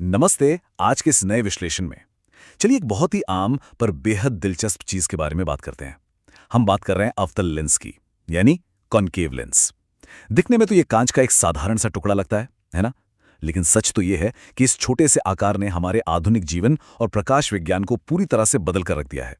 नमस्ते। आज के इस नए विश्लेषण में चलिए एक बहुत ही आम पर बेहद दिलचस्प चीज के बारे में बात करते हैं। हम बात कर रहे हैं अवतल लेंस की, यानी कॉनकेव लेंस। दिखने में तो ये कांच का एक साधारण सा टुकड़ा लगता है ना? लेकिन सच तो ये है कि इस छोटे से आकार ने हमारे आधुनिक जीवन और प्रकाश विज्ञान को पूरी तरह से बदल कर रख दिया है।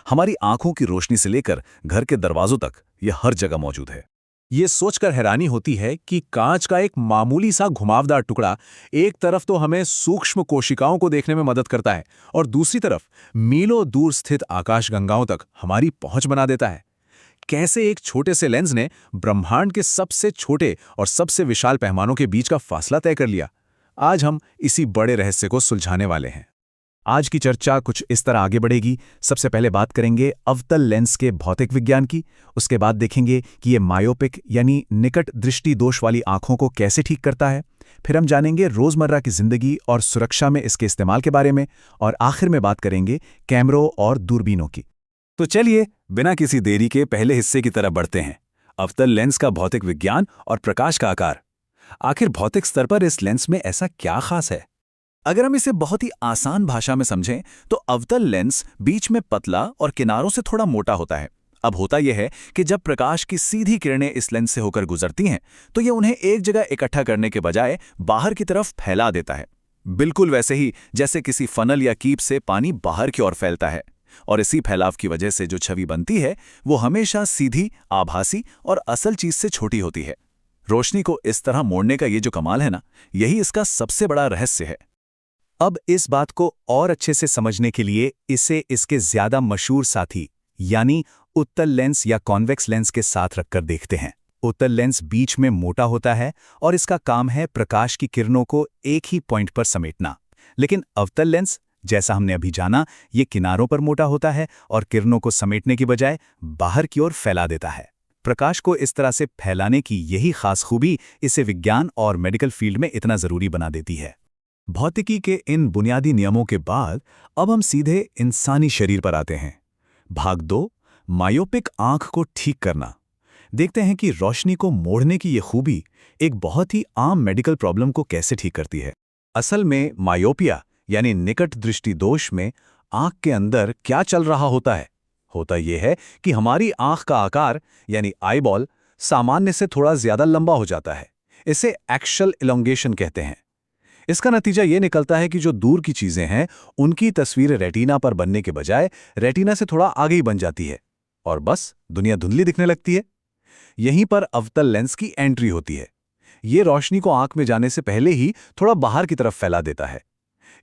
हमारी आंखों की रोशनी से लेकर घर के दरवाजों तक ये हर जगह मौजूद है। ये सोचकर हैरानी होती है कि कांच का एक मामूली सा घुमावदार टुकड़ा एक तरफ तो हमें सूक्ष्म कोशिकाओं को देखने में मदद करता है और दूसरी तरफ मीलों दूर स्थित आकाशगंगाओं तक हमारी पहुंच बना देता है। कैसे एक छोटे से लेंस ने ब्रह्मांड के सबसे छोटे और सबसे विशाल पैमानों के बीच का फासला तय कर लिया? आज हम इसी बड़े रहस्य को सुलझाने वाले हैं। आज की चर्चा कुछ इस तरह आगे बढ़ेगी। सबसे पहले बात करेंगे अवतल लेंस के भौतिक विज्ञान की, उसके बाद देखेंगे कि ये मायोपिक यानी निकट दृष्टि दोष वाली आंखों को कैसे ठीक करता है। फिर हम जानेंगे रोजमर्रा की जिंदगी और सुरक्षा में इसके इस्तेमाल के बारे में, और आखिर में बात करेंगे कैमरों और दूरबीनों की। तो चलिए बिना किसी देरी के पहले हिस्से की तरफ बढ़ते हैं। अवतल लेंस का भौतिक विज्ञान और प्रकाश का आकार। आखिर भौतिक स्तर पर इस लेंस में ऐसा क्या खास है? अगर हम इसे बहुत ही आसान भाषा में समझें तो अवतल लेंस बीच में पतला और किनारों से थोड़ा मोटा होता है। अब होता यह है कि जब प्रकाश की सीधी किरणें इस लेंस से होकर गुजरती हैं तो ये उन्हें एक जगह इकट्ठा करने के बजाय बाहर की तरफ फैला देता है, बिल्कुल वैसे ही जैसे किसी फनल या कीप से पानी बाहर की ओर फैलता है। और इसी फैलाव की वजह से जो छवि बनती है वो हमेशा सीधी, आभासी और असल चीज से छोटी होती है। रोशनी को इस तरह मोड़ने का ये जो कमाल है ना, यही इसका सबसे बड़ा रहस्य है। अब इस बात को और अच्छे से समझने के लिए इसे इसके ज्यादा मशहूर साथी यानी उत्तल लेंस या कॉन्वेक्स लेंस के साथ रखकर देखते हैं। उत्तल लेंस बीच में मोटा होता है और इसका काम है प्रकाश की किरणों को एक ही पॉइंट पर समेटना। लेकिन अवतल लेंस, जैसा हमने अभी जाना, ये किनारों पर मोटा होता है और किरणों को समेटने की बजाय बाहर की ओर फैला देता है। प्रकाश को इस तरह से फैलाने की यही खास खूबी इसे विज्ञान और मेडिकल फील्ड में इतना जरूरी बना देती है। भौतिकी के इन बुनियादी नियमों के बाद अब हम सीधे इंसानी शरीर पर आते हैं। भाग 2, मायोपिक आंख को ठीक करना। देखते हैं कि रोशनी को मोड़ने की ये खूबी एक बहुत ही आम मेडिकल प्रॉब्लम को कैसे ठीक करती है। असल में मायोपिया यानी निकट दृष्टि दोष में आंख के अंदर क्या चल रहा होता है? होता यह है कि हमारी आंख का आकार यानी आईबॉल सामान्य से थोड़ा ज्यादा लंबा हो जाता है। इसे एक्शियल इलोंगेशन कहते हैं। इसका नतीजा ये निकलता है कि जो दूर की चीजें हैं उनकी तस्वीर रेटिना पर बनने के बजाय रेटिना से थोड़ा आगे ही बन जाती है और बस दुनिया धुंधली दिखने लगती है। यहीं पर अवतल लेंस की एंट्री होती है। ये रोशनी को आंख में जाने से पहले ही थोड़ा बाहर की तरफ फैला देता है।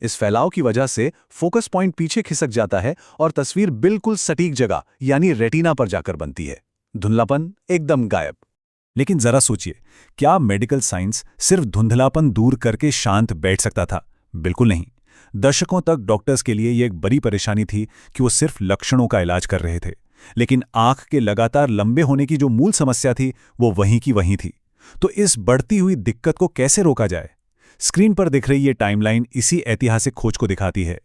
इस फैलाव की वजह से फोकस पॉइंट पीछे खिसक जाता है और तस्वीर बिल्कुल सटीक जगह यानी रेटिना पर जाकर बनती है। धुंधलापन एकदम गायब। लेकिन जरा सोचिए, क्या मेडिकल साइंस सिर्फ धुंधलापन दूर करके शांत बैठ सकता था? बिल्कुल नहीं। दशकों तक डॉक्टर्स के लिए यह एक बड़ी परेशानी थी कि वो सिर्फ लक्षणों का इलाज कर रहे थे, लेकिन आंख के लगातार लंबे होने की जो मूल समस्या थी वो वहीं की वहीं थी। तो इस बढ़ती हुई दिक्कत को कैसे रोका जाए? स्क्रीन पर दिख रही ये टाइमलाइन इसी ऐतिहासिक खोज को दिखाती है।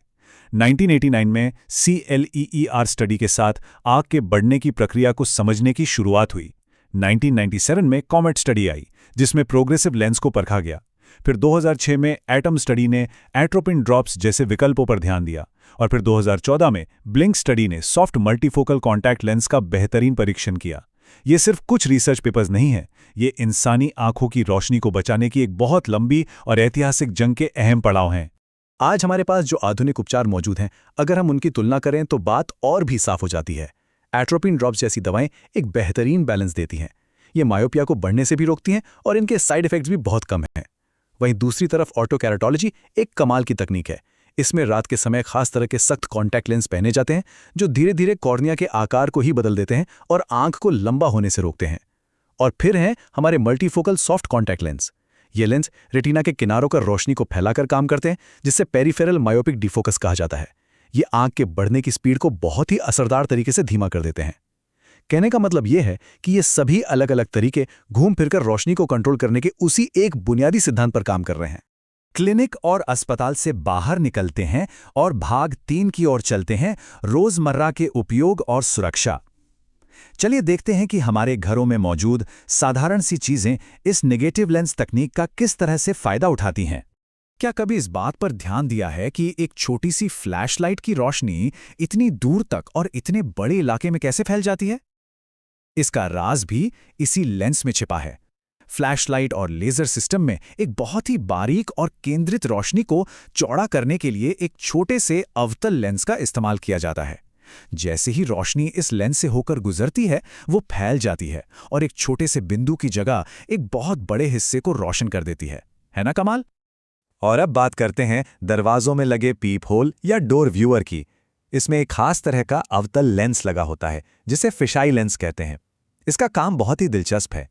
1989 में CLEER स्टडी के साथ आंख के बढ़ने की प्रक्रिया को समझने की शुरुआत हुई। 1997 में कॉमेट स्टडी आई जिसमें प्रोग्रेसिव लेंस को परखा गया। फिर 2006 में एटम स्टडी ने एट्रोपिन ड्रॉप्स जैसे विकल्पों पर ध्यान दिया, और फिर 2014 में ब्लिंक स्टडी ने सॉफ्ट मल्टीफोकल कॉन्टैक्ट लेंस का बेहतरीन परीक्षण किया। ये सिर्फ कुछ रिसर्च पेपर्स नहीं है, ये इंसानी आंखों की रोशनी को बचाने की एक बहुत लंबी और ऐतिहासिक जंग के अहम पड़ाव हैं। आज हमारे पास जो आधुनिक उपचार मौजूद हैं, अगर हम उनकी तुलना करें तो बात और भी साफ हो जाती है। एट्रोपिन ड्रॉप्स जैसी दवाएं एक बेहतरीन बैलेंस देती हैं। ये मायोपिया को बढ़ने से भी रोकती हैं और इनके साइड इफेक्ट्स भी बहुत कम हैं। वहीं दूसरी तरफ ऑटोकैराटोलॉजी एक कमाल की तकनीक है। इसमें रात के समय खास तरह के सख्त कॉन्टैक्ट लेंस पहने जाते हैं जो धीरे धीरे कॉर्निया के आकार को ही बदल देते हैं और आंख को लंबा होने से रोकते हैं। और फिर हैं हमारे मल्टीफोकल सॉफ्ट कॉन्टैक्ट लेंस। ये लेंस रेटिना के किनारों पर रोशनी को फैलाकर काम करते हैं, जिससे पेरिफेरल मायोपिक डिफोकस कहा जाता है। ये आंख के बढ़ने की स्पीड को बहुत ही असरदार तरीके से धीमा कर देते हैं। कहने का मतलब यह है कि ये सभी अलग अलग तरीके घूम फिरकर रोशनी को कंट्रोल करने के उसी एक बुनियादी सिद्धांत पर काम कर रहे हैं। क्लिनिक और अस्पताल से बाहर निकलते हैं और भाग 3 की ओर चलते हैं, रोजमर्रा के उपयोग और सुरक्षा। चलिए देखते हैं कि हमारे घरों में मौजूद साधारण सी चीजें इस नेगेटिव लेंस तकनीक का किस तरह से फायदा उठाती हैं। क्या कभी इस बात पर ध्यान दिया है कि एक छोटी सी फ्लैशलाइट की रोशनी इतनी दूर तक और इतने बड़े इलाके में कैसे फैल जाती है? इसका राज भी इसी लेंस में छिपा है। फ्लैशलाइट और लेजर सिस्टम में एक बहुत ही बारीक और केंद्रित रोशनी को चौड़ा करने के लिए एक छोटे से अवतल लेंस का इस्तेमाल किया जाता है। जैसे ही रोशनी इस लेंस से होकर गुजरती है, वो फैल जाती है और एक छोटे से बिंदु की जगह एक बहुत बड़े हिस्से को रोशन कर देती है ना कमाल? और अब बात करते हैं दरवाजों में लगे पीप होल या डोर व्यूअर की। इसमें एक खास तरह का अवतल लेंस लगा होता है जिसे फिशाई लेंस कहते हैं। इसका काम बहुत ही दिलचस्प है।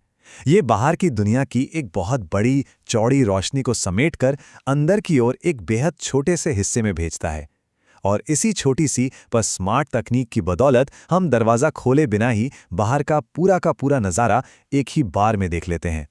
ये बाहर की दुनिया की एक बहुत बड़ी चौड़ी रोशनी को समेटकर अंदर की ओर एक बेहद छोटे से हिस्से में भेजता है, और इसी छोटी सी पर स्मार्ट तकनीक की बदौलत हम दरवाज़ा खोले बिना ही बाहर का पूरा नज़ारा एक ही बार में देख लेते हैं।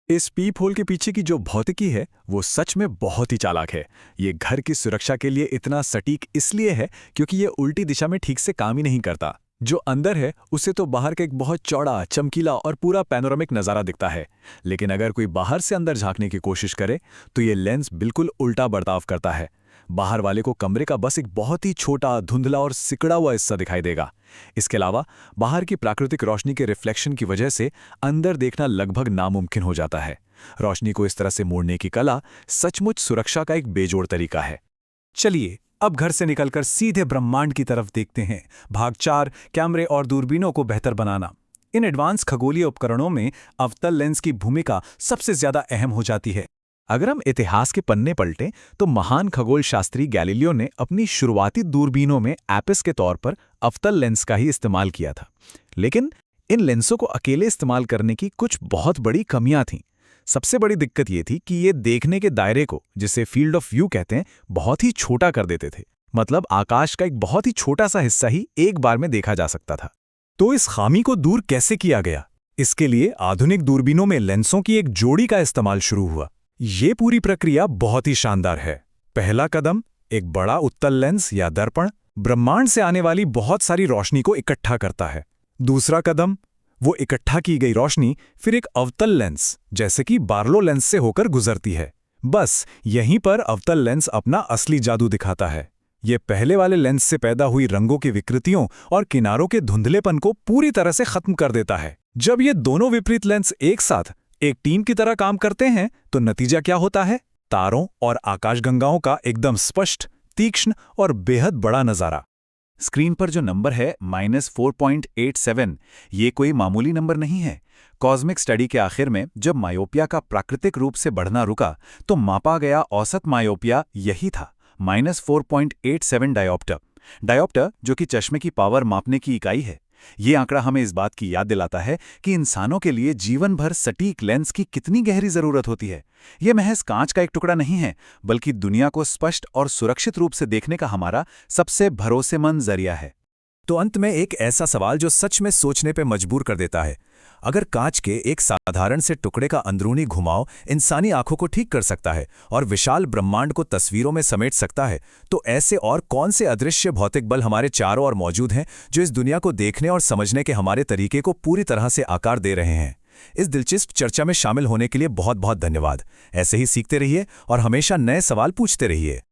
इस पीप होल के पीछे की जो भौतिकी है वो सच में बहुत ही चालाक है। ये घर की सुरक्षा के लिए इतना सटीक इसलिए है क्योंकि ये उल्टी दिशा में ठीक से काम ही नहीं करता। जो अंदर है उसे तो बाहर का एक बहुत चौड़ा, चमकीला और पूरा पैनोरामिक नज़ारा दिखता है, लेकिन अगर कोई बाहर से अंदर झांकने की कोशिश करे तो ये लेंस बिल्कुल उल्टा बर्ताव करता है। बाहर वाले को कमरे का बस एक बहुत ही छोटा, धुंधला और सिकड़ा हुआ हिस्सा दिखाई देगा। इसके अलावा बाहर की प्राकृतिक रोशनी के रिफ्लेक्शन की वजह से अंदर देखना लगभग नामुमकिन हो जाता है। रोशनी को इस तरह से मोड़ने की कला सचमुच सुरक्षा का एक बेजोड़ तरीका है। चलिए अब घर से निकलकर सीधे ब्रह्मांड की तरफ देखते हैं। भाग 4, कैमरे और दूरबीनों को बेहतर बनाना। इन एडवांस खगोलीय उपकरणों में अवतल लेंस की भूमिका सबसे ज्यादा अहम हो जाती है। अगर हम इतिहास के पन्ने पलटें तो महान खगोल शास्त्री गैलीलियो ने अपनी शुरुआती दूरबीनों में एपिस के तौर पर अवतल लेंस का ही इस्तेमाल किया था। लेकिन इन लेंसों को अकेले इस्तेमाल करने की कुछ बहुत बड़ी कमियां थीं। सबसे बड़ी दिक्कत ये थी कि ये देखने के दायरे को, जिसे फील्ड ऑफ व्यू कहते हैं, बहुत ही छोटा कर देते थे। मतलब आकाश का एक बहुत ही छोटा सा हिस्सा ही एक बार में देखा जा सकता था। तो इस खामी को दूर कैसे किया गया? इसके लिए आधुनिक दूरबीनों में लेंसों की एक जोड़ी का इस्तेमाल शुरू हुआ। ये पूरी प्रक्रिया बहुत ही शानदार है। पहला कदम, एक बड़ा उत्तल लेंस या दर्पण ब्रह्मांड से आने वाली बहुत सारी रोशनी को इकट्ठा करता है। दूसरा कदम, वो इकट्ठा की गई रोशनी फिर एक अवतल लेंस जैसे कि बार्लो लेंस से होकर गुजरती है। बस यहीं पर अवतल लेंस अपना असली जादू दिखाता है। ये पहले वाले लेंस से पैदा हुई रंगों की विकृतियों और किनारों के धुंधलेपन को पूरी तरह से खत्म कर देता है। जब ये दोनों विपरीत लेंस एक साथ एक टीम की तरह काम करते हैं तो नतीजा क्या होता है? तारों और आकाशगंगाओं का एकदम स्पष्ट, तीक्ष्ण और बेहद बड़ा नजारा। स्क्रीन पर जो नंबर है -4.87, ये कोई मामूली नंबर नहीं है। कॉस्मिक स्टडी के आखिर में जब मायोपिया का प्राकृतिक रूप से बढ़ना रुका तो मापा गया औसत मायोपिया यही था, -4.87 डायोप्टर। डायोप्टर जो कि चश्मे की पावर मापने की इकाई है। ये आंकड़ा हमें इस बात की याद दिलाता है कि इंसानों के लिए जीवन भर सटीक लेंस की कितनी गहरी जरूरत होती है। यह महज कांच का एक टुकड़ा नहीं है, बल्कि दुनिया को स्पष्ट और सुरक्षित रूप से देखने का हमारा सबसे भरोसेमंद जरिया है। तो अंत में एक ऐसा सवाल जो सच में सोचने पे मजबूर कर देता है। अगर कांच के एक साधारण से टुकड़े का अंदरूनी घुमाव इंसानी आंखों को ठीक कर सकता है और विशाल ब्रह्मांड को तस्वीरों में समेट सकता है, तो ऐसे और कौन से अदृश्य भौतिक बल हमारे चारों ओर मौजूद हैं जो इस दुनिया को देखने और समझने के हमारे तरीके को पूरी तरह से आकार दे रहे हैं? इस दिलचस्प चर्चा में शामिल होने के लिए बहुत बहुत धन्यवाद। ऐसे ही सीखते रहिए और हमेशा नए सवाल पूछते रहिए।